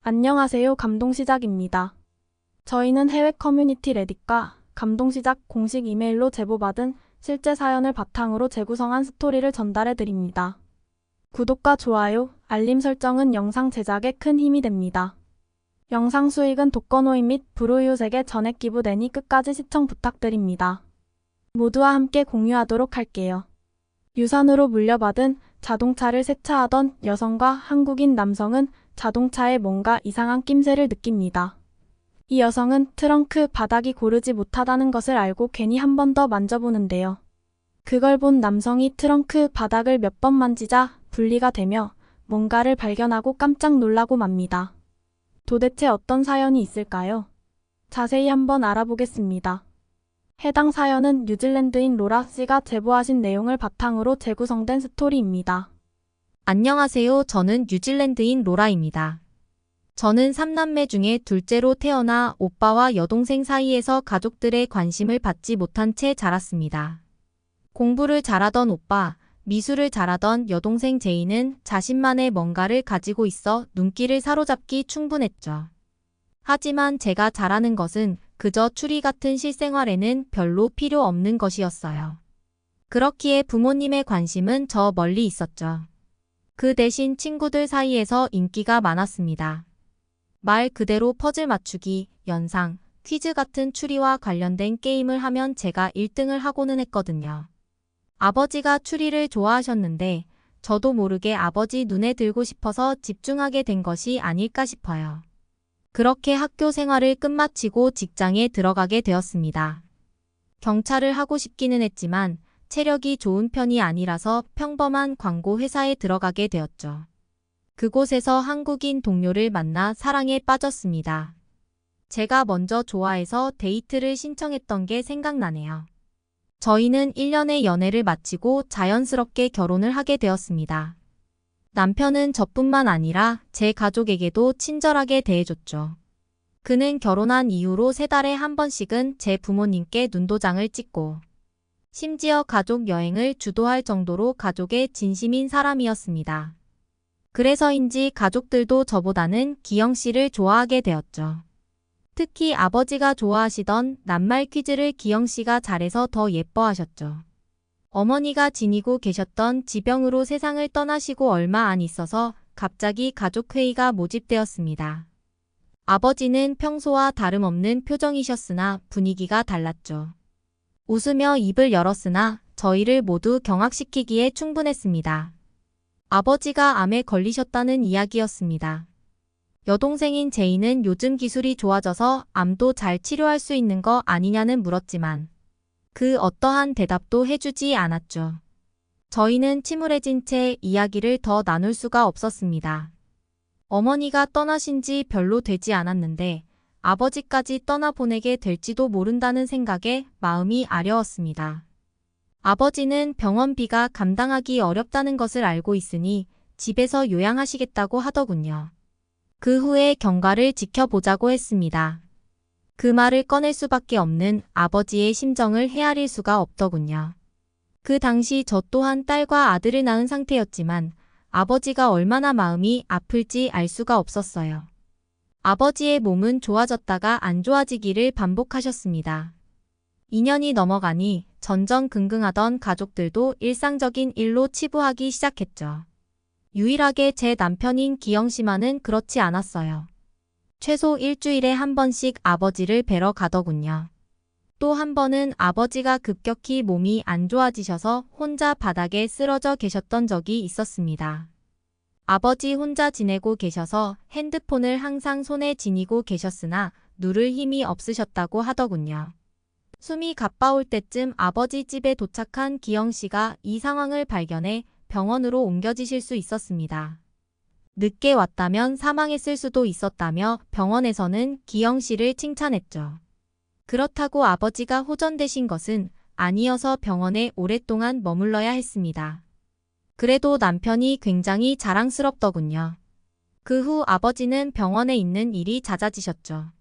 안녕하세요. 감동시작입니다. 저희는 해외 커뮤니티 레딧과 감동시작 공식 이메일로 제보받은 실제 사연을 바탕으로 재구성한 스토리를 전달해 드립니다. 구독과 좋아요, 알림 설정은 영상 제작에 큰 힘이 됩니다. 영상 수익은 독거노인 및 불우이웃에게 전액 기부되니 끝까지 시청 부탁드립니다. 모두와 함께 공유하도록 할게요. 유산으로 물려받은 자동차를 세차하던 여성과 한국인 남성은 자동차에 뭔가 이상한 낌새를 느낍니다. 이 여성은 트렁크 바닥이 고르지 못하다는 것을 알고 괜히 한 번 더 만져보는데요. 그걸 본 남성이 트렁크 바닥을 몇 번 만지자 분리가 되며 뭔가를 발견하고 깜짝 놀라고 맙니다. 도대체 어떤 사연이 있을까요? 자세히 한번 알아보겠습니다. 해당 사연은 뉴질랜드인 로라 씨가 제보하신 내용을 바탕으로 재구성된 스토리입니다. 안녕하세요. 저는 뉴질랜드인 로라입니다. 저는 3남매 중에 둘째로 태어나 오빠와 여동생 사이에서 가족들의 관심을 받지 못한 채 자랐습니다. 공부를 잘하던 오빠, 미술을 잘하던 여동생 제이는 자신만의 뭔가를 가지고 있어 눈길을 사로잡기 충분했죠. 하지만 제가 잘하는 것은 그저 추리 같은 실생활에는 별로 필요 없는 것이었어요. 그렇기에 부모님의 관심은 저 멀리 있었죠. 그 대신 친구들 사이에서 인기가 많았습니다. 말 그대로 퍼즐 맞추기, 연상, 퀴즈 같은 추리와 관련된 게임을 하면 제가 1등을 하고는 했거든요. 아버지가 추리를 좋아하셨는데 저도 모르게 아버지 눈에 들고 싶어서 집중하게 된 것이 아닐까 싶어요. 그렇게 학교 생활을 끝마치고 직장에 들어가게 되었습니다. 경찰을 하고 싶기는 했지만 체력이 좋은 편이 아니라서 평범한 광고 회사에 들어가게 되었죠. 그곳에서 한국인 동료를 만나 사랑에 빠졌습니다. 제가 먼저 좋아해서 데이트를 신청했던 게 생각나네요. 저희는 1년의 연애를 마치고 자연스럽게 결혼을 하게 되었습니다. 남편은 저뿐만 아니라 제 가족에게도 친절하게 대해줬죠. 그는 결혼한 이후로 3달에 한 번씩은 제 부모님께 눈도장을 찍고 심지어 가족 여행을 주도할 정도로 가족의 진심인 사람이었습니다. 그래서인지 가족들도 저보다는 기영 씨를 좋아하게 되었죠. 특히 아버지가 좋아하시던 낱말 퀴즈를 기영 씨가 잘해서 더 예뻐하셨죠. 어머니가 지니고 계셨던 지병으로 세상을 떠나시고 얼마 안 있어서 갑자기 가족회의가 모집되었습니다. 아버지는 평소와 다름없는 표정이셨으나 분위기가 달랐죠. 웃으며 입을 열었으나 저희를 모두 경악시키기에 충분했습니다. 아버지가 암에 걸리셨다는 이야기였습니다. 여동생인 제이는 요즘 기술이 좋아져서 암도 잘 치료할 수 있는 거 아니냐는 물었지만 그 어떠한 대답도 해주지 않았죠. 저희는 침울해진 채 이야기를 더 나눌 수가 없었습니다. 어머니가 떠나신 지 별로 되지 않았는데 아버지까지 떠나보내게 될지도 모른다는 생각에 마음이 아려웠습니다. 아버지는 병원비가 감당하기 어렵다는 것을 알고 있으니 집에서 요양하시겠다고 하더군요. 그 후에 경과를 지켜보자고 했습니다. 그 말을 꺼낼 수밖에 없는 아버지의 심정을 헤아릴 수가 없더군요. 그 당시 저 또한 딸과 아들을 낳은 상태였지만 아버지가 얼마나 마음이 아플지 알 수가 없었어요. 아버지의 몸은 좋아졌다가 안 좋아지기를 반복하셨습니다. 2년이 넘어가니 전전긍긍하던 가족들도 일상적인 일로 치부하기 시작했죠. 유일하게 제 남편인 기영 씨만은 그렇지 않았어요. 최소 일주일에 한 번씩 아버지를 뵈러 가더군요. 또 한 번은 아버지가 급격히 몸이 안 좋아지셔서 혼자 바닥에 쓰러져 계셨던 적이 있었습니다. 아버지 혼자 지내고 계셔서 핸드폰을 항상 손에 지니고 계셨으나 누를 힘이 없으셨다고 하더군요. 숨이 가빠올 때쯤 아버지 집에 도착한 기영 씨가 이 상황을 발견해 병원으로 옮겨지실 수 있었습니다. 늦게 왔다면 사망했을 수도 있었다며 병원에서는 기영 씨를 칭찬했죠. 그렇다고 아버지가 호전되신 것은 아니어서 병원에 오랫동안 머물러야 했습니다. 그래도 남편이 굉장히 자랑스럽더군요. 그 후 아버지는 병원에 있는 일이 잦아지셨죠.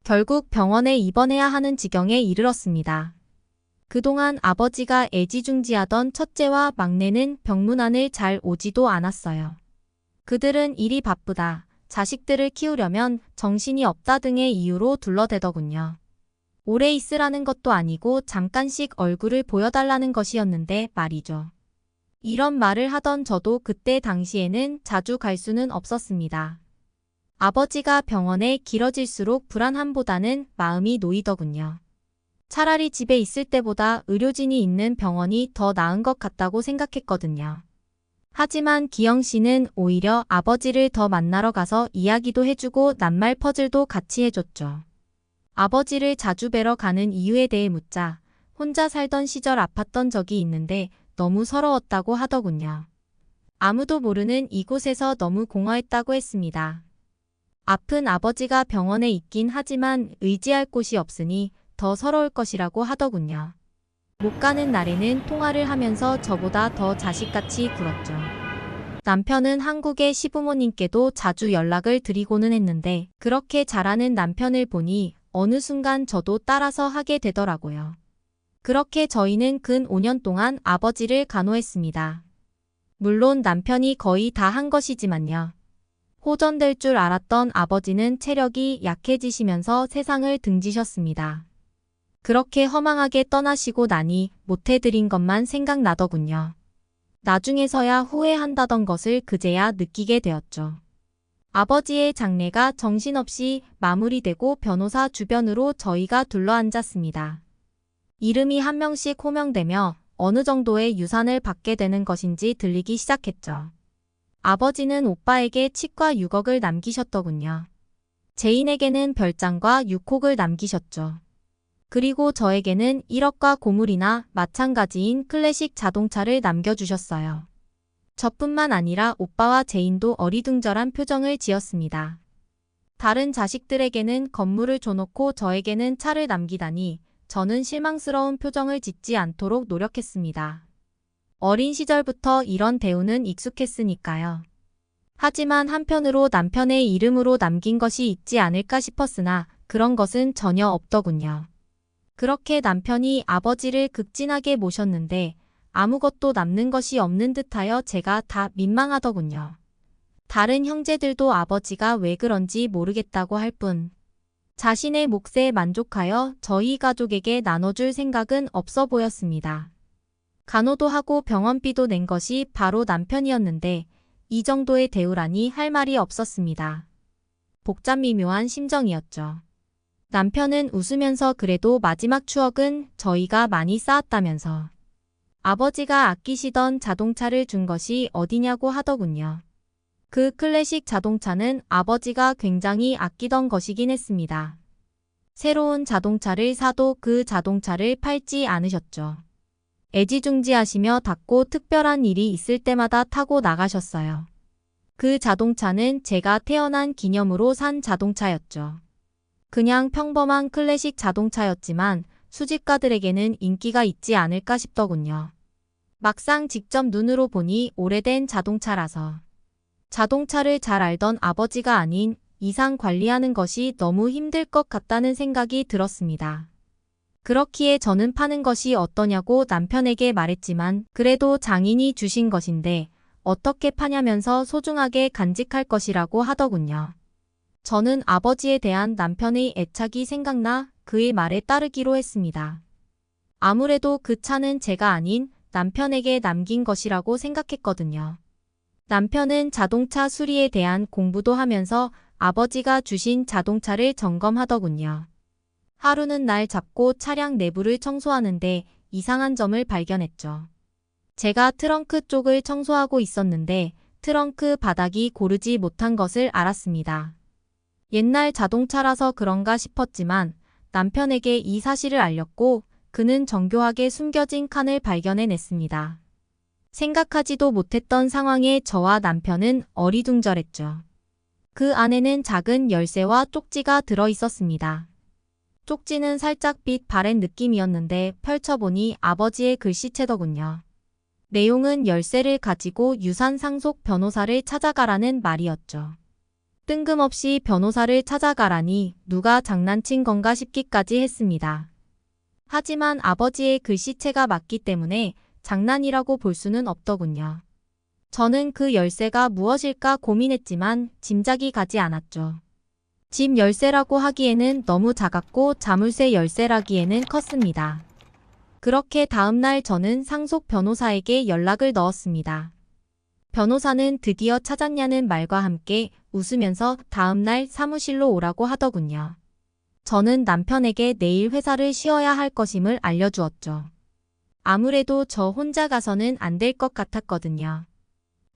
결국 병원에 입원해야 하는 지경에 이르렀습니다. 그동안 아버지가 애지중지하던 첫째와 막내는 병문안을 잘 오지도 않았어요. 그들은 일이 바쁘다, 자식들을 키우려면 정신이 없다 등의 이유로 둘러대더군요. 오래 있으라는 것도 아니고 잠깐씩 얼굴을 보여달라는 것이었는데 말이죠. 이런 말을 하던 저도 그때 당시에는 자주 갈 수는 없었습니다. 아버지가 병원에 길어질수록 불안함보다는 마음이 놓이더군요. 차라리 집에 있을 때보다 의료진이 있는 병원이 더 나은 것 같다고 생각했거든요. 하지만 기영 씨는 오히려 아버지를 더 만나러 가서 이야기도 해주고 낱말 퍼즐도 같이 해줬죠. 아버지를 자주 뵈러 가는 이유에 대해 묻자 혼자 살던 시절 아팠던 적이 있는데 너무 서러웠다고 하더군요. 아무도 모르는 이곳에서 너무 공허했다고 했습니다. 아픈 아버지가 병원에 있긴 하지만 의지할 곳이 없으니 더 서러울 것이라고 하더군요. 못 가는 날에는 통화를 하면서 저보다 더 자식같이 굴었죠. 남편은 한국의 시부모님께도 자주 연락을 드리고는 했는데 그렇게 잘하는 남편을 보니 어느 순간 저도 따라서 하게 되더라고요. 그렇게 저희는 근 5년 동안 아버지를 간호했습니다. 물론 남편이 거의 다 한 것이지만요. 호전될 줄 알았던 아버지는 체력이 약해지시면서 세상을 등지셨습니다. 그렇게 허망하게 떠나시고 나니 못해드린 것만 생각나더군요. 나중에서야 후회한다던 것을 그제야 느끼게 되었죠. 아버지의 장례가 정신없이 마무리되고 변호사 주변으로 저희가 둘러앉았습니다. 이름이 한 명씩 호명되며 어느 정도의 유산을 받게 되는 것인지 들리기 시작했죠. 아버지는 오빠에게 치과 6억을 남기셨더군요. 제인에게는 별장과 6호를 남기셨죠. 그리고 저에게는 1억과 고물이나 마찬가지인 클래식 자동차를 남겨주셨어요. 저뿐만 아니라 오빠와 제인도 어리둥절한 표정을 지었습니다. 다른 자식들에게는 건물을 줘놓고 저에게는 차를 남기다니 저는 실망스러운 표정을 짓지 않도록 노력했습니다. 어린 시절부터 이런 대우는 익숙했으니까요. 하지만 한편으로 남편의 이름으로 남긴 것이 있지 않을까 싶었으나 그런 것은 전혀 없더군요. 그렇게 남편이 아버지를 극진하게 모셨는데 아무것도 남는 것이 없는 듯하여 제가 다 민망하더군요. 다른 형제들도 아버지가 왜 그런지 모르겠다고 할 뿐 자신의 몫에 만족하여 저희 가족에게 나눠줄 생각은 없어 보였습니다. 간호도 하고 병원비도 낸 것이 바로 남편이었는데 이 정도의 대우라니 할 말이 없었습니다. 복잡미묘한 심정이었죠. 남편은 웃으면서 그래도 마지막 추억은 저희가 많이 쌓았다면서 아버지가 아끼시던 자동차를 준 것이 어디냐고 하더군요. 그 클래식 자동차는 아버지가 굉장히 아끼던 것이긴 했습니다. 새로운 자동차를 사도 그 자동차를 팔지 않으셨죠. 애지중지하시며 닦고 특별한 일이 있을 때마다 타고 나가셨어요. 그 자동차는 제가 태어난 기념으로 산 자동차였죠. 그냥 평범한 클래식 자동차였지만 수집가들에게는 인기가 있지 않을까 싶더군요. 막상 직접 눈으로 보니 오래된 자동차라서 자동차를 잘 알던 아버지가 아닌 이상 관리하는 것이 너무 힘들 것 같다는 생각이 들었습니다. 그렇기에 저는 파는 것이 어떠냐고 남편에게 말했지만 그래도 장인이 주신 것인데 어떻게 파냐면서 소중하게 간직할 것이라고 하더군요. 저는 아버지에 대한 남편의 애착이 생각나 그의 말에 따르기로 했습니다. 아무래도 그 차는 제가 아닌 남편에게 남긴 것이라고 생각했거든요. 남편은 자동차 수리에 대한 공부도 하면서 아버지가 주신 자동차를 점검하더군요. 하루는 날 잡고 차량 내부를 청소하는데 이상한 점을 발견했죠. 제가 트렁크 쪽을 청소하고 있었는데 트렁크 바닥이 고르지 못한 것을 알았습니다. 옛날 자동차라서 그런가 싶었지만 남편에게 이 사실을 알렸고 그는 정교하게 숨겨진 칸을 발견해냈습니다. 생각하지도 못했던 상황에 저와 남편은 어리둥절했죠. 그 안에는 작은 열쇠와 쪽지가 들어있었습니다. 쪽지는 살짝 빛 바랜 느낌이었는데 펼쳐보니 아버지의 글씨체더군요. 내용은 열쇠를 가지고 유산 상속 변호사를 찾아가라는 말이었죠. 뜬금없이 변호사를 찾아가라니 누가 장난친 건가 싶기까지 했습니다. 하지만 아버지의 글씨체가 맞기 때문에 장난이라고 볼 수는 없더군요. 저는 그 열쇠가 무엇일까 고민했지만 짐작이 가지 않았죠. 집 열쇠라고 하기에는 너무 작았고 자물쇠 열쇠라기에는 컸습니다. 그렇게 다음날 저는 상속 변호사에게 연락을 넣었습니다. 변호사는 드디어 찾았냐는 말과 함께 웃으면서 다음날 사무실로 오라고 하더군요. 저는 남편에게 내일 회사를 쉬어야 할 것임을 알려주었죠. 아무래도 저 혼자 가서는 안 될 것 같았거든요.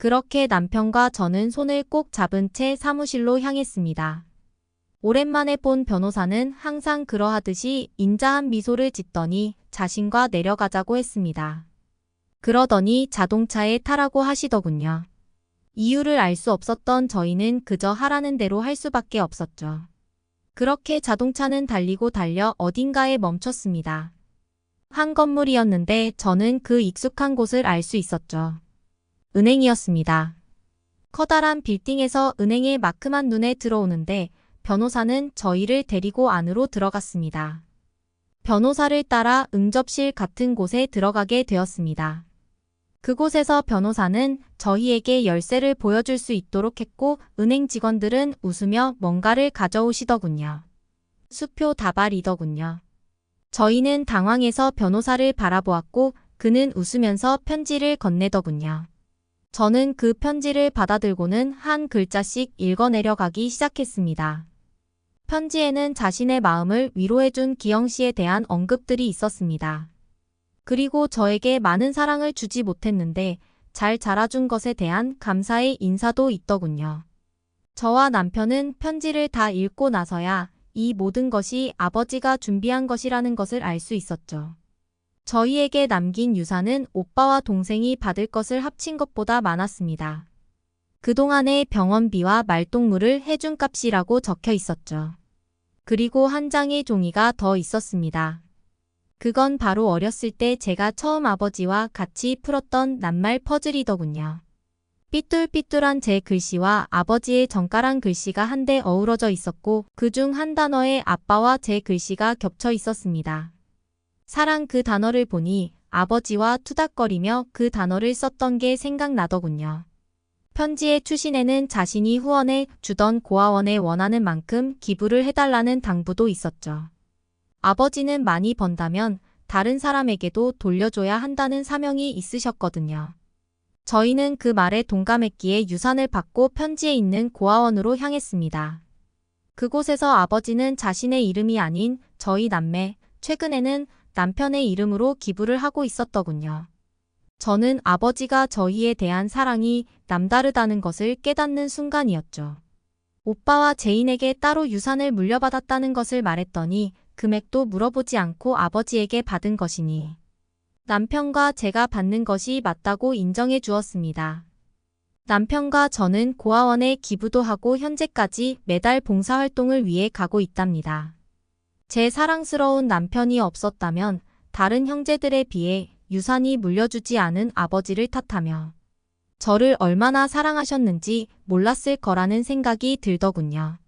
그렇게 남편과 저는 손을 꼭 잡은 채 사무실로 향했습니다. 오랜만에 본 변호사는 항상 그러하듯이 인자한 미소를 짓더니 자신과 내려가자고 했습니다. 그러더니 자동차에 타라고 하시더군요. 이유를 알 수 없었던 저희는 그저 하라는 대로 할 수밖에 없었죠. 그렇게 자동차는 달리고 달려 어딘가에 멈췄습니다. 한 건물이었는데 저는 그 익숙한 곳을 알 수 있었죠. 은행이었습니다. 커다란 빌딩에서 은행의 마크만 눈에 들어오는데 변호사는 저희를 데리고 안으로 들어갔습니다. 변호사를 따라 응접실 같은 곳에 들어가게 되었습니다. 그곳에서 변호사는 저희에게 열쇠를 보여줄 수 있도록 했고 은행 직원들은 웃으며 뭔가를 가져오시더군요. 수표 다발이더군요. 저희는 당황해서 변호사를 바라보았고 그는 웃으면서 편지를 건네더군요. 저는 그 편지를 받아들고는 한 글자씩 읽어내려가기 시작했습니다. 편지에는 자신의 마음을 위로해준 기영 씨에 대한 언급들이 있었습니다. 그리고 저에게 많은 사랑을 주지 못했는데 잘 자라준 것에 대한 감사의 인사도 있더군요. 저와 남편은 편지를 다 읽고 나서야 이 모든 것이 아버지가 준비한 것이라는 것을 알 수 있었죠. 저희에게 남긴 유산은 오빠와 동생이 받을 것을 합친 것보다 많았습니다. 그동안의 병원비와 말동무를 해준 값이라고 적혀 있었죠. 그리고 한 장의 종이가 더 있었습니다. 그건 바로 어렸을 때 제가 처음 아버지와 같이 풀었던 낱말 퍼즐이더군요. 삐뚤삐뚤한 제 글씨와 아버지의 정갈한 글씨가 한데 어우러져 있었고 그중 한 단어에 아빠와 제 글씨가 겹쳐 있었습니다. 사랑 그 단어를 보니 아버지와 투닥거리며 그 단어를 썼던 게 생각나더군요. 편지의 추신에는 자신이 후원해 주던 고아원에 원하는 만큼 기부를 해달라는 당부도 있었죠. 아버지는 많이 번다면 다른 사람에게도 돌려줘야 한다는 사명이 있으셨거든요. 저희는 그 말에 동감했기에 유산을 받고 편지에 있는 고아원으로 향했습니다. 그곳에서 아버지는 자신의 이름이 아닌 저희 남매, 최근에는 남편의 이름으로 기부를 하고 있었더군요. 저는 아버지가 저희에 대한 사랑이 남다르다는 것을 깨닫는 순간이었죠. 오빠와 제인에게 따로 유산을 물려받았다는 것을 말했더니 금액도 물어보지 않고 아버지에게 받은 것이니 남편과 제가 받는 것이 맞다고 인정해 주었습니다. 남편과 저는 고아원에 기부도 하고 현재까지 매달 봉사활동을 위해 가고 있답니다. 제 사랑스러운 남편이 없었다면 다른 형제들에 비해 유산이 물려주지 않은 아버지를 탓하며 저를 얼마나 사랑하셨는지 몰랐을 거라는 생각이 들더군요.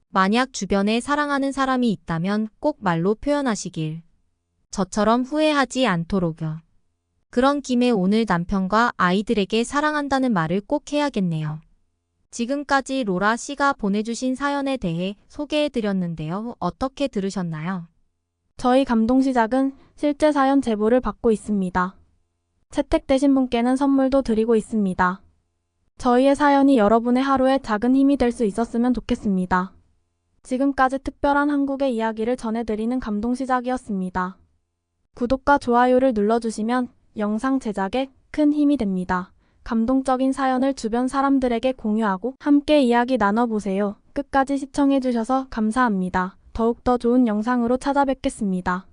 만약 주변에 사랑하는 사람이 있다면 꼭 말로 표현하시길. 저처럼 후회하지 않도록요. 그런 김에 오늘 남편과 아이들에게 사랑한다는 말을 꼭 해야겠네요. 지금까지 로라 씨가 보내주신 사연에 대해 소개해드렸는데요. 어떻게 들으셨나요? 저희 감동시작은 실제 사연 제보를 받고 있습니다. 채택되신 분께는 선물도 드리고 있습니다. 저희의 사연이 여러분의 하루에 작은 힘이 될 수 있었으면 좋겠습니다. 지금까지 특별한 한국의 이야기를 전해드리는 감동시작이었습니다. 구독과 좋아요를 눌러주시면 영상 제작에 큰 힘이 됩니다. 감동적인 사연을 주변 사람들에게 공유하고 함께 이야기 나눠보세요. 끝까지 시청해주셔서 감사합니다. 더욱더 좋은 영상으로 찾아뵙겠습니다.